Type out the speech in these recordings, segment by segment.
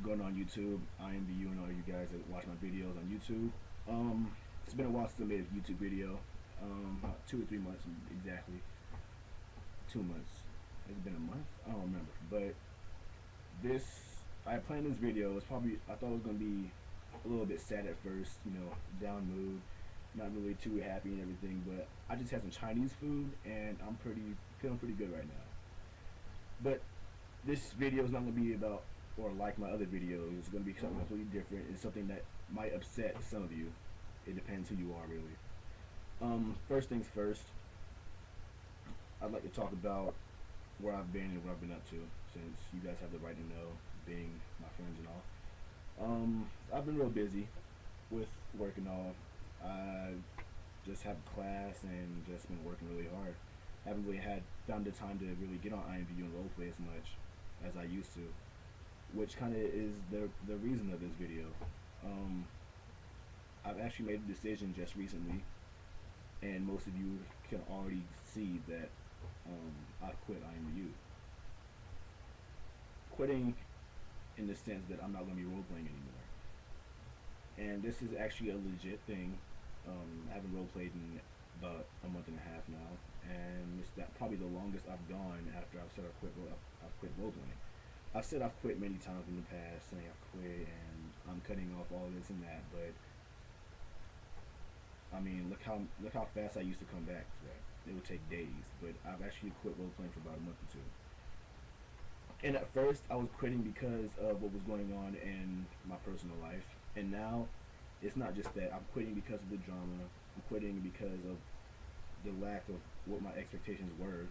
What's going on YouTube? I am you and all you guys that watch my videos on YouTube. It's been a while since I made a YouTube video. About 2 or 3 months exactly. 2 months. Has it been a month? I don't remember. But I planned this video. I thought it was gonna be a little bit sad at first, down mood, not really too happy and everything. But I just had some Chinese food and I'm feeling pretty good right now. But this video is not gonna be about or like my other videos. It's going to be something completely different. It's something that might upset some of you. It depends who you are, really. First things first, I'd like to talk about where I've been and what I've been up to, since you guys have the right to know, being my friends and all. I've been real busy with work and all. I've just had class and just been working really hard. Haven't really found the time to really get on IMVU and roleplay as much as I used to, which kind of is the reason of this video. I've actually made a decision just recently, and most of you can already see that I quit IMVU. Quitting in the sense that I'm not going to be role-playing anymore. And this is actually a legit thing. I haven't role-played in about a month and a half now, and it's probably the longest I've gone after I've said I've quit role-playing. I've said I've quit many times in the past, saying I've quit and I'm cutting off all this and that, but I mean, look how fast I used to come back to that. It would take days, but I've actually quit role playing for about a month or two. And at first, I was quitting because of what was going on in my personal life, and now it's not just that. I'm quitting because of the drama. I'm quitting because of the lack of what my expectations were.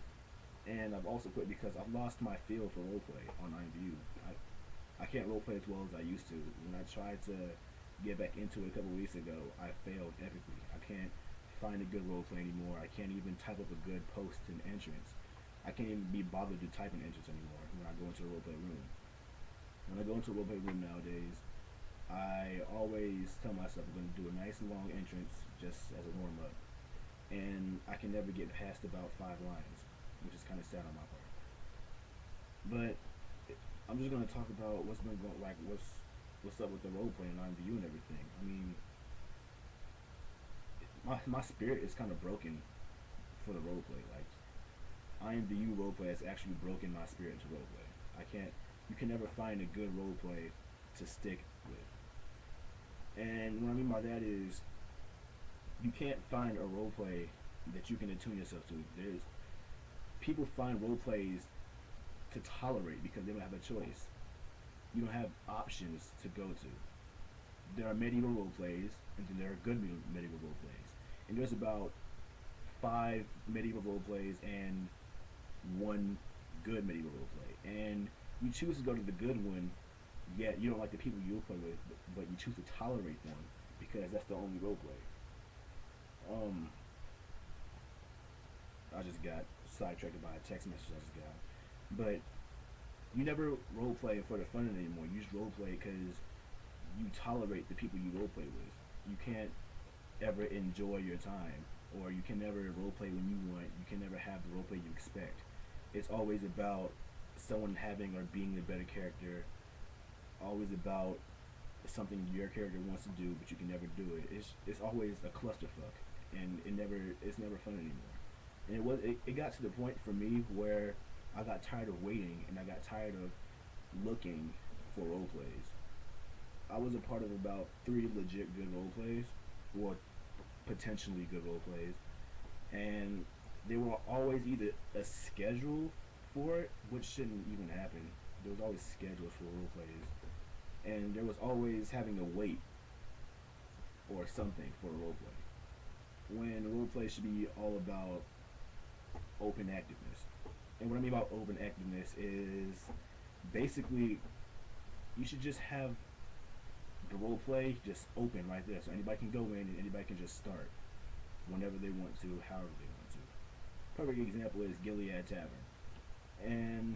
And I've also quit because I've lost my feel for roleplay on IMVU. I can't roleplay as well as I used to. When I tried to get back into it a couple weeks ago, I failed epically. I can't find a good roleplay anymore. I can't even type up a good post and entrance. I can't even be bothered to type an entrance anymore when I go into a roleplay room. When I go into a roleplay room nowadays, I always tell myself I'm going to do a nice long entrance just as a warm-up. And I can never get past about 5 lines, which is kind of sad on my part. But I'm just going to talk about what's been going, like what's up with the roleplay and IMVU and everything. I mean, my spirit is kind of broken for the roleplay. Like, IMVU roleplay has actually broken my spirit to roleplay. You can never find a good roleplay to stick with. And what I mean by that is, you can't find a roleplay that you can attune yourself to. People find roleplays to tolerate because they don't have a choice. You don't have options to go to. There are medieval roleplays, and then there are good medieval roleplays. And there's about 5 medieval roleplays and 1 good medieval roleplay. And you choose to go to the good one, yet you don't like the people you play with, but you choose to tolerate them because that's the only roleplay. I just got sidetracked by a text message I just got. But you never roleplay for the fun of it anymore. You just roleplay because you tolerate the people you roleplay with. You can't ever enjoy your time, or you can never roleplay when you want. You can never have the roleplay you expect. It's always about someone having or being the better character. Always about something your character wants to do, but you can never do it. It's always a clusterfuck, and it's never fun anymore. And it got to the point for me where I got tired of waiting, and I got tired of looking for role plays. I was a part of about 3 legit good role plays, or potentially good role plays, and they were always either a schedule for it, which shouldn't even happen. There was always schedules for role plays, and there was always having to wait or something for a role play, when a role play should be all about open activeness. And what I mean about open activeness is basically you should just have the role play just open right there, so anybody can go in and anybody can just start whenever they want to, however they want to. Perfect example is Gilead Tavern. And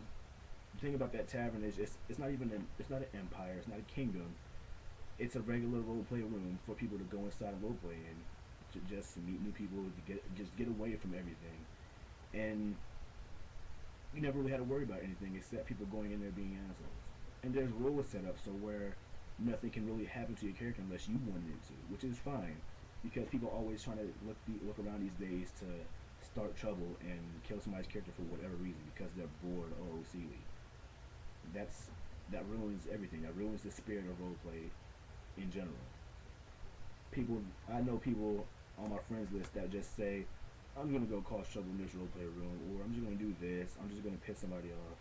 the thing about that tavern is it's not an empire, it's not a kingdom. It's a regular role play room for people to go inside and role play in, to just meet new people, to get away from everything. And you never really had to worry about anything except people going in there being assholes. and there's rules set up so where nothing can really happen to your character unless you wanted it to, which is fine because people are always trying to look around these days to start trouble and kill somebody's character for whatever reason because they're bored or OCD. That's that ruins everything. That ruins the spirit of roleplay in general. People, I know people on my friends list that just say, "I'm gonna go cause trouble in this roleplay room," or "I'm just gonna do this. I'm just gonna piss somebody off."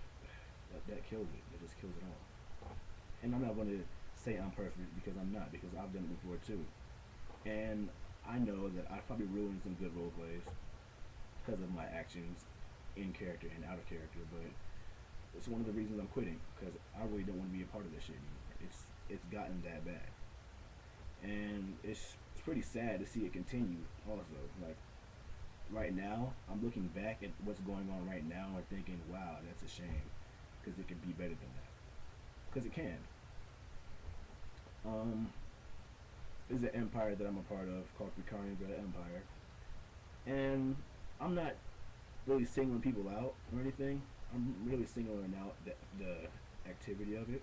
That kills it. That just kills it all. And I'm not gonna say I'm perfect because I'm not, because I've done it before too. And I know that I've probably ruined some good role plays because of my actions in character and out of character. But it's one of the reasons I'm quitting because I really don't want to be a part of this shit anymore. It's gotten that bad, and it's pretty sad to see it continue. Also, like right now, I'm looking back at what's going on right now and thinking, wow, that's a shame because it could be better than that. Because it can. Um, there's an empire that I'm a part of called Precarian Empire, and I'm not really singling people out or anything. I'm really singling out the activity of it.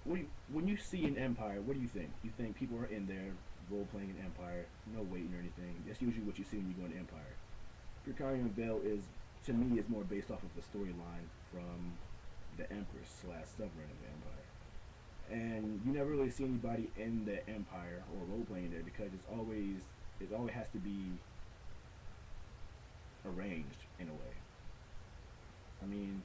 When you see an empire, what do you think? You think people are in there role playing an empire, no waiting or anything. That's usually what you see when you go into empire. Precarian Veil is, to me, is more based off of the storyline from the Empress slash Sovereign of the Empire. And you never really see anybody in the Empire or role playing there because it always has to be arranged in a way. I mean,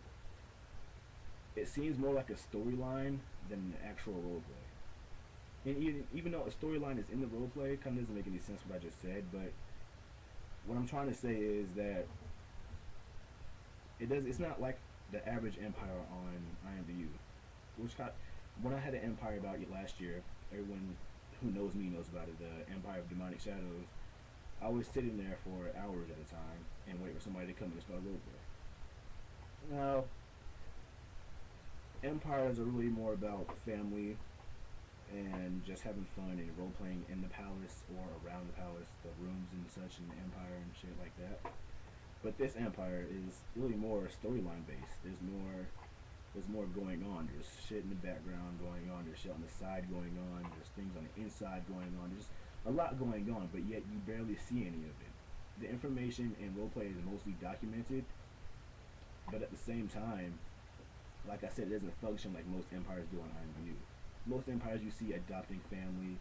it seems more like a storyline than an actual role play. And even though a storyline is in the role play, it kind of doesn't make any sense what I just said. But what I'm trying to say is that it's not like the average empire on IMVU, which got when I had an empire about it last year. Everyone who knows me knows about it. The Empire of Demonic Shadows. I was sitting there for hours at a time and wait for somebody to come in and start roleplay. Now, empires are really more about family and just having fun and role playing in the palace or around the palace, the rooms and such in the empire and shit like that. But this empire is really more storyline based. There's more going on. There's shit in the background going on. There's shit on the side going on. There's things on the inside going on. There's a lot going on, but yet you barely see any of it. The information in roleplay is mostly documented, but at the same time, like I said, it doesn't function like most empires do on IMVU. Most empires you see adopting family,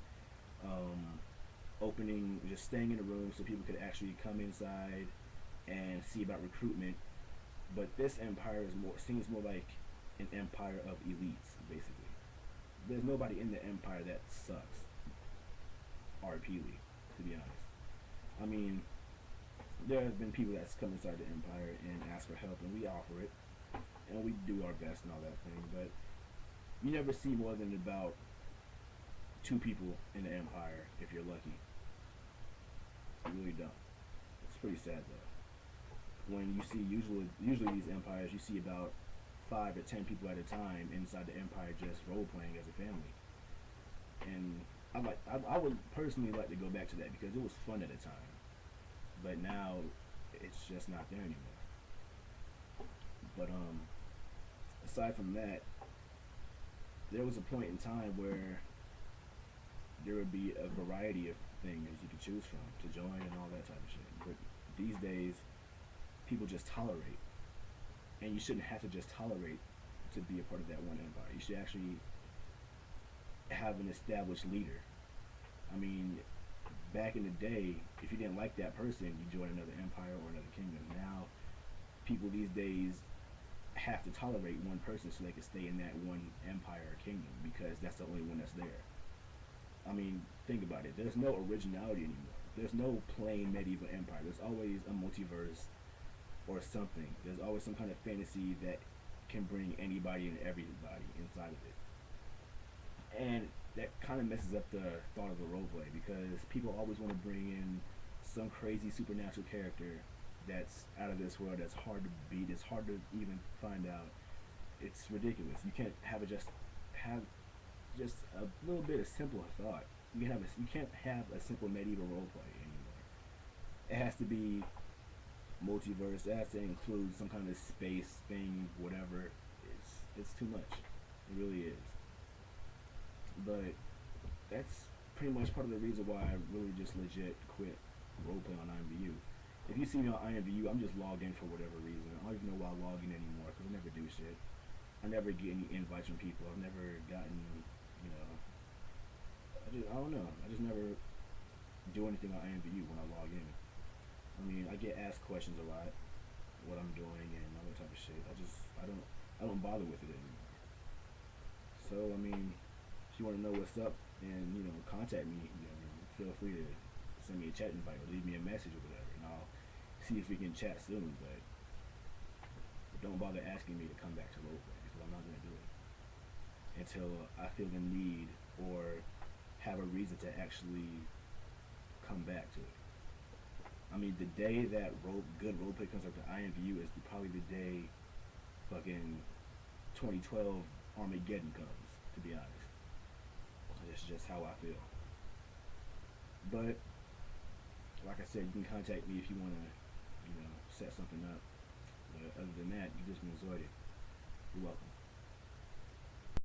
opening, just staying in a room so people could actually come inside and see about recruitment. But this empire seems more like an empire of elites, basically. There's nobody in the empire that sucks, RPly, to be honest. I mean, there have been people that's come inside the empire and ask for help, and we offer it, and we do our best and all that thing. But you never see more than about 2 people in the empire if you're lucky. You really don't. It's pretty sad though. When you see usually these empires, you see about 5 or 10 people at a time inside the empire just role playing as a family. And I would personally like to go back to that because it was fun at the time. But now it's just not there anymore. But aside from that, there was a point in time where there would be a variety of things you could choose from to join and all that type of shit. But these days, people just tolerate, and you shouldn't have to just tolerate to be a part of that one empire. You should actually have an established leader. I mean, back in the day, if you didn't like that person, you joined another empire or another kingdom. Now, people these days have to tolerate one person so they can stay in that one empire or kingdom because that's the only one that's there. I mean, think about it. There's no originality anymore. There's no plain medieval empire. There's always a multiverse or something. There's always some kind of fantasy that can bring anybody and everybody inside of it. And that kind of messes up the thought of the roleplay because people always want to bring in some crazy supernatural character that's out of this world, that's hard to beat, it's hard to even find out. It's ridiculous. You can't have just a little bit of simple thought. You can't have a simple medieval roleplay anymore. It has to be multiverse. It has to include some kind of space thing, whatever. It's too much. It really is. But that's pretty much part of the reason why I really just legit quit roleplay on IMVU. If you see me on IMVU, I'm just logged in for whatever reason. I don't even know why I log in anymore because I never do shit. I never get any invites from people. I've never gotten, you know, I don't know. I just never do anything on IMVU when I log in. I mean, I get asked questions a lot, what I'm doing and all that type of shit. I don't bother with it anymore. So I mean, if you want to know what's up and contact me, feel free to send me a chat invite or leave me a message or whatever, and I'll see if we can chat soon. But don't bother asking me to come back to roleplay because I'm not gonna do it until I feel the need or have a reason to actually come back to it. I mean, the day that good roleplay comes up to IMVU is probably the day fucking 2012 Armageddon comes. To be honest, that's just how I feel. But like I said, you can contact me if you want to, set something up. But other than that, you just been Zoidded. You're welcome.